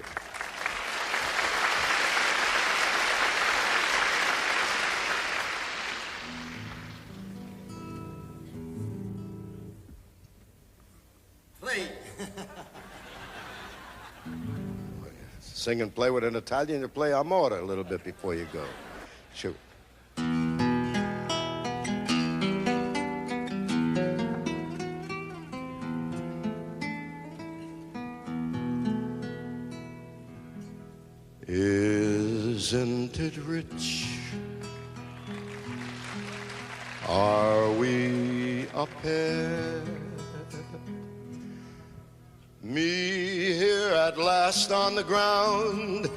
Sing and play with an Italian, you play Amore a little bit before you go. Shoot. Isn't it rich? Are we a pair? Me here at last on the ground,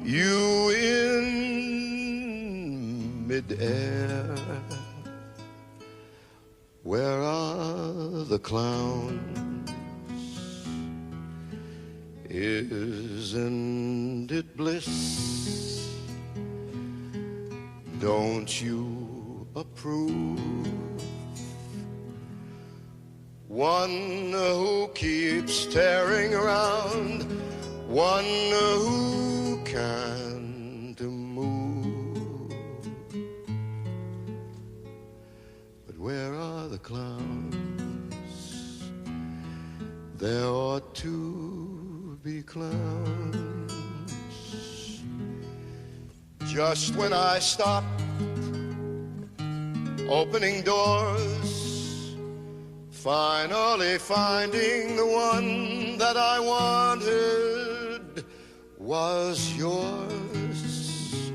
you in midair. Where are the clowns? Isn't it bliss? Don't you approve? One who keeps staring around, one who can't move. But where are the clowns? There ought to be clowns. Just when I stop opening doors, finally finding the one that I wanted was yours,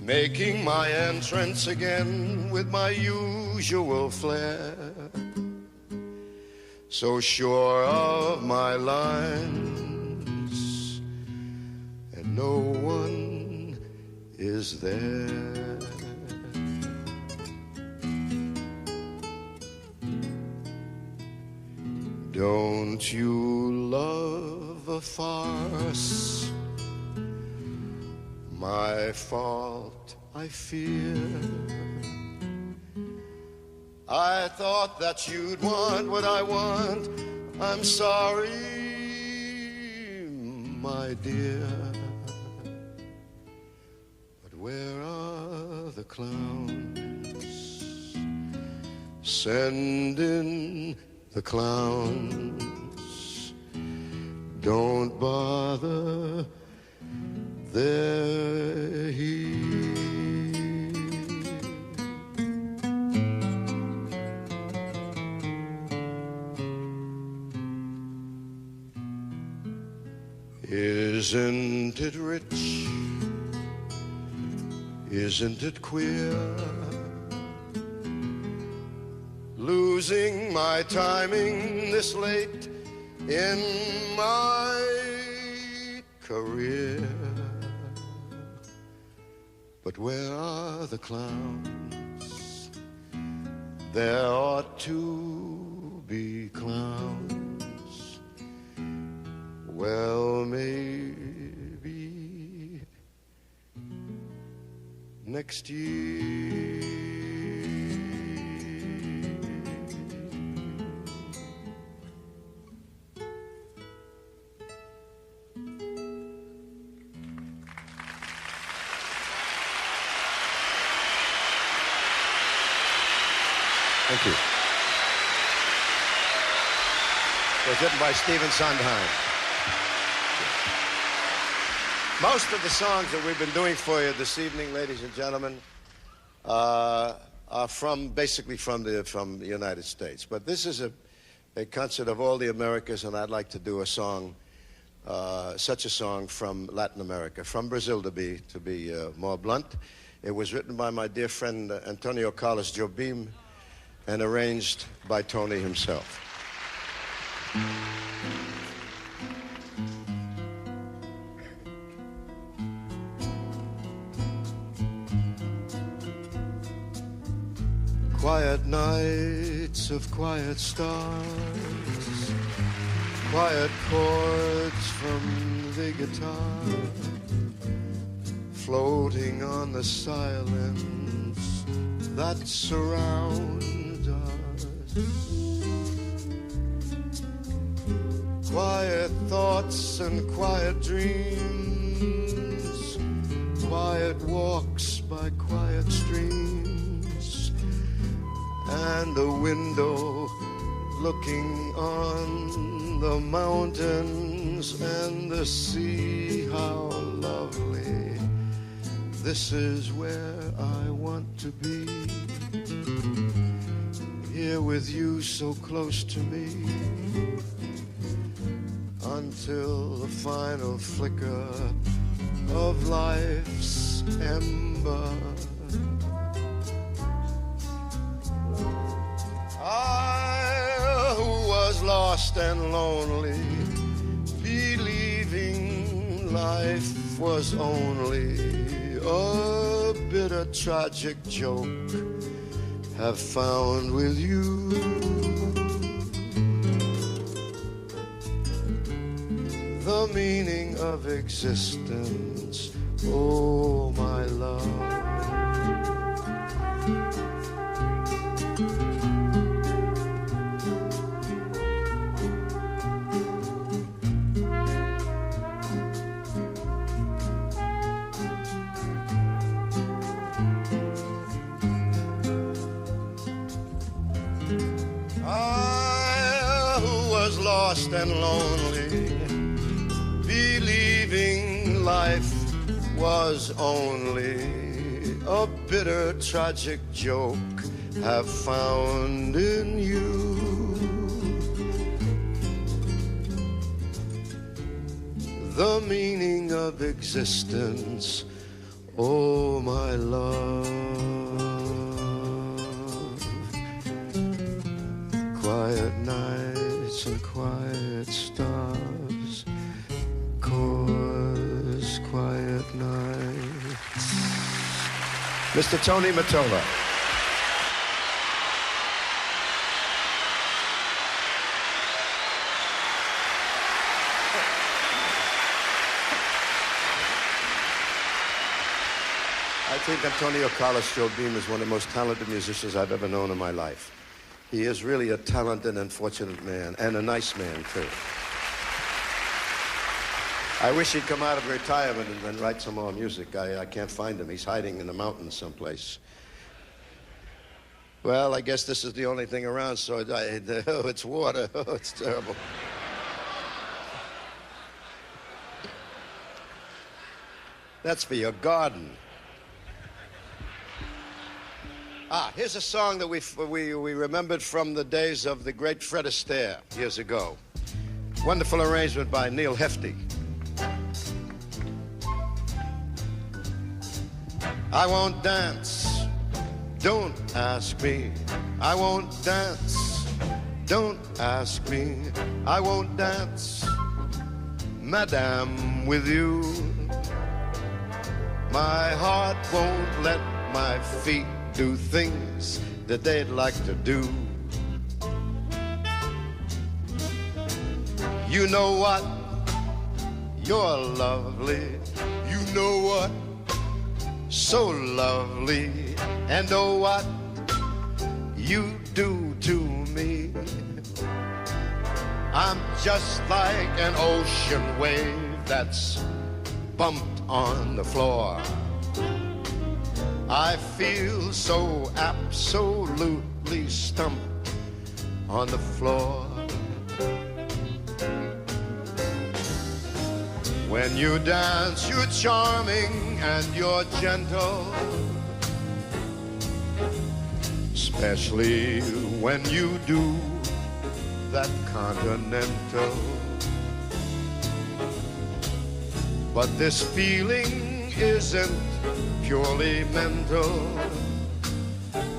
making my entrance again with my usual flair, so sure of my lines, and no one is there. Don't you love a farce? My fault, I fear. I thought that you'd want what I want. I'm sorry, my dear. But where are the clowns? Send in the clowns. Don't bother, they're here. Isn't it rich? Isn't it queer? Losing my timing this late in my career. But where are the clowns? There ought to be clowns. Well, maybe next year. Thank you. It was written by Stephen Sondheim. Most of the songs that we've been doing for you this evening, ladies and gentlemen, are basically from the United States. But this is a concert of all the Americas, and I'd like to do a song, such a song from Latin America, from Brazil to be more blunt. It was written by my dear friend Antonio Carlos Jobim and arranged by Tony himself. Quiet nights of quiet stars, quiet chords from the guitar, floating on the silence that surrounds us. Quiet thoughts and quiet dreams, quiet walks by quiet streams, and the window looking on the mountains and the sea. How lovely. This is where I want to be, here with you so close to me, until the final flicker of life's ember. I who was lost and lonely, believing life was only a bitter tragic joke, have found with you the meaning of existence, oh my love. Lost and lonely, believing life was only a bitter tragic joke, have found in you the meaning of existence, oh my love. Quiet nights and quiet stars, chorus, quiet nights. Mr. Tony Mottola. I think Antonio Carlos Jobim is one of the most talented musicians I've ever known in my life. He is really a talented and fortunate man, and a nice man, too. I wish he'd come out of retirement and write some more music. I can't find him. He's hiding in the mountains someplace. Well, I guess this is the only thing around, so oh, it's water. Oh, it's terrible. That's for your garden. Here's a song that we remembered from the days of the great Fred Astaire years ago. Wonderful arrangement by Neil Hefti. I won't dance, don't ask me. I won't dance, don't ask me. I won't dance, madame, with you. My heart won't let my feet do things that they'd like to do. You know what? You're lovely. You know what? So lovely. And oh, what you do to me. I'm just like an ocean wave that's bumped on the floor. I feel so absolutely stumped on the floor. When you dance, you're charming and you're gentle. especially when you do that continental. But this feeling isn't purely mental,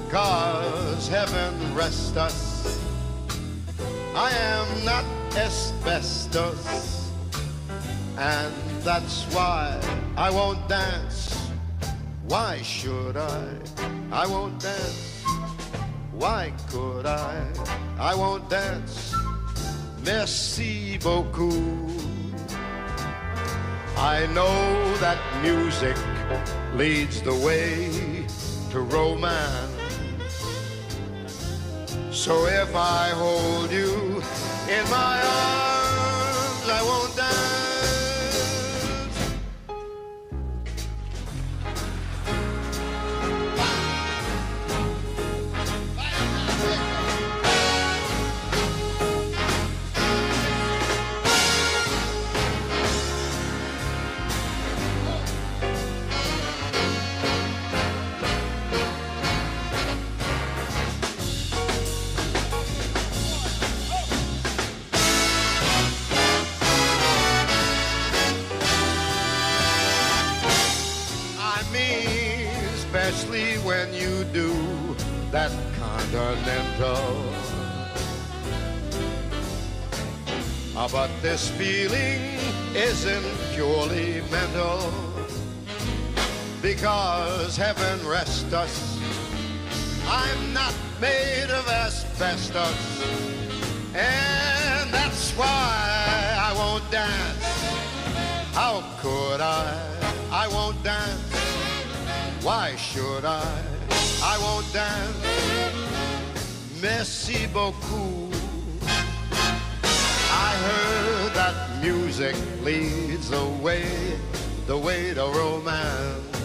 'cause heaven rest us, I am not asbestos, and that's why I won't dance. Why should I? I won't dance. Why could I? I won't dance. Merci beaucoup. I know that music leads the way to romance. So if I hold you in my arms, I won't dance. Especially when you do that continental. But this feeling isn't purely mental, because heaven rest us, I'm not made of asbestos, and that's why I won't dance. How could I? I won't dance. Why should I? I won't dance. Merci beaucoup. I heard that music leads the way to romance.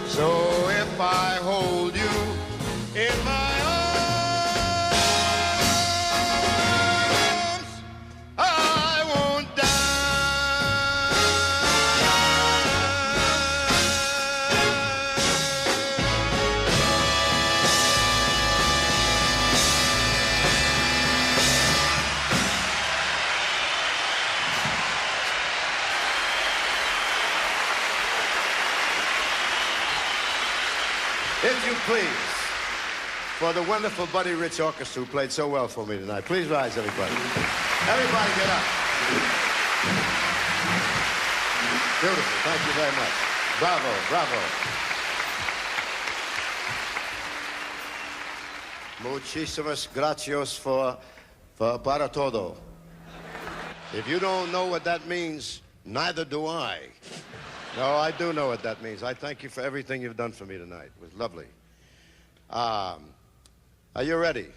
So if I hold you in my arms, I won't dance. If you please, for the wonderful Buddy Rich Orchestra who played so well for me tonight. Please rise, everybody. Everybody get up. Beautiful. Thank you very much. Bravo, bravo. Muchísimas gracias para todo. If you don't know what that means, neither do I. No, I do know what that means. I thank you for everything you've done for me tonight. It was lovely. Are you ready?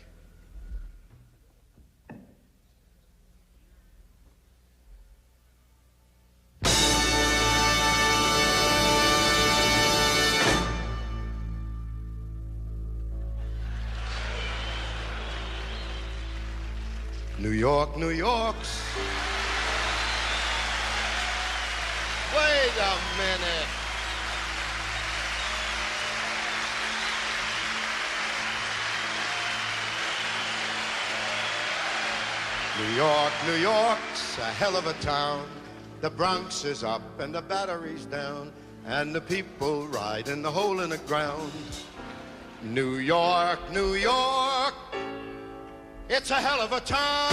New York, New York's. Wait a minute. New York, New York's a hell of a town. The Bronx is up and the Battery's down, and the people ride in the hole in the ground. New York, New York, it's a hell of a town.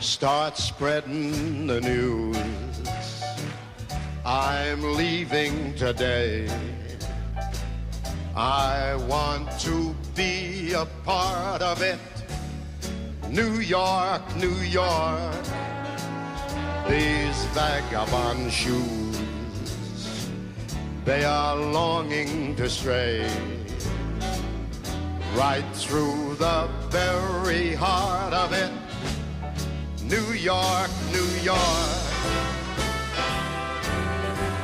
Start spreading the news. I'm leaving today. I want to be a part of it. New York, New York, these vagabond shoes, they are longing to stray right through the very heart of it. New York, New York,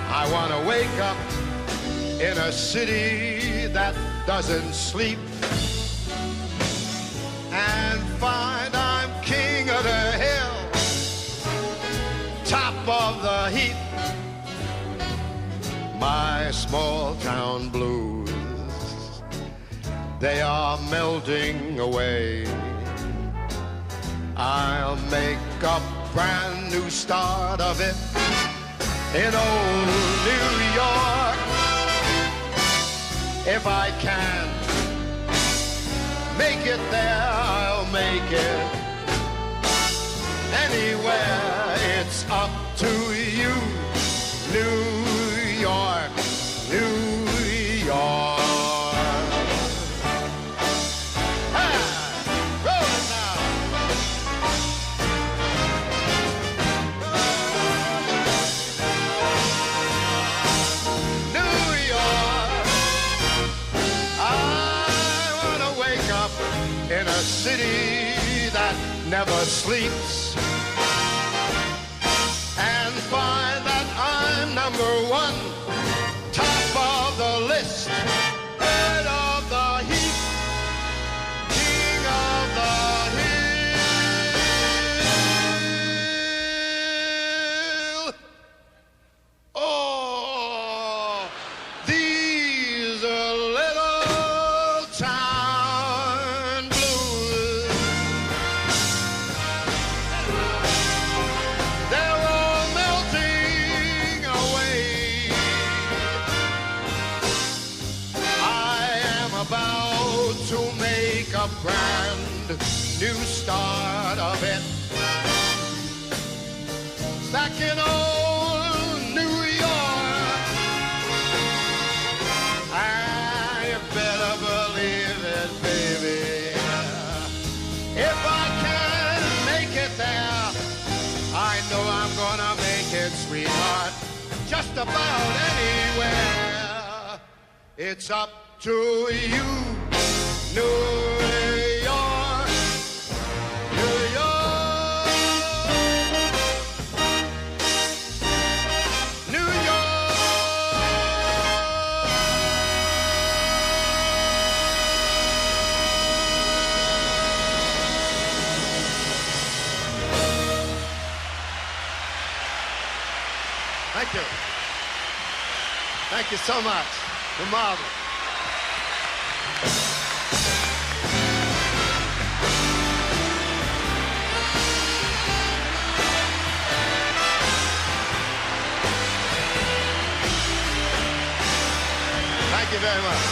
I want to wake up in a city that doesn't sleep. and find I'm king of the hill, top of the heap. My small town blues, they are melting away. I'll make a brand new start of it in old New York. If I can make it there, I'll make it anywhere. It's up to you, New York, New York. In a city that never sleeps, and find that I'm number one, top of the list, head of the heap, king of the hill. Oh, these are little town blues. They're all melting away. I am about to make a brand new start of it. Back in old New York, I better believe it, baby. If I can make it there, I know I'm gonna make it, sweetheart, just about anywhere. It's up to you, New York, New York, New York. Thank you. Thank you so much. You're marvelous. Thank you very much.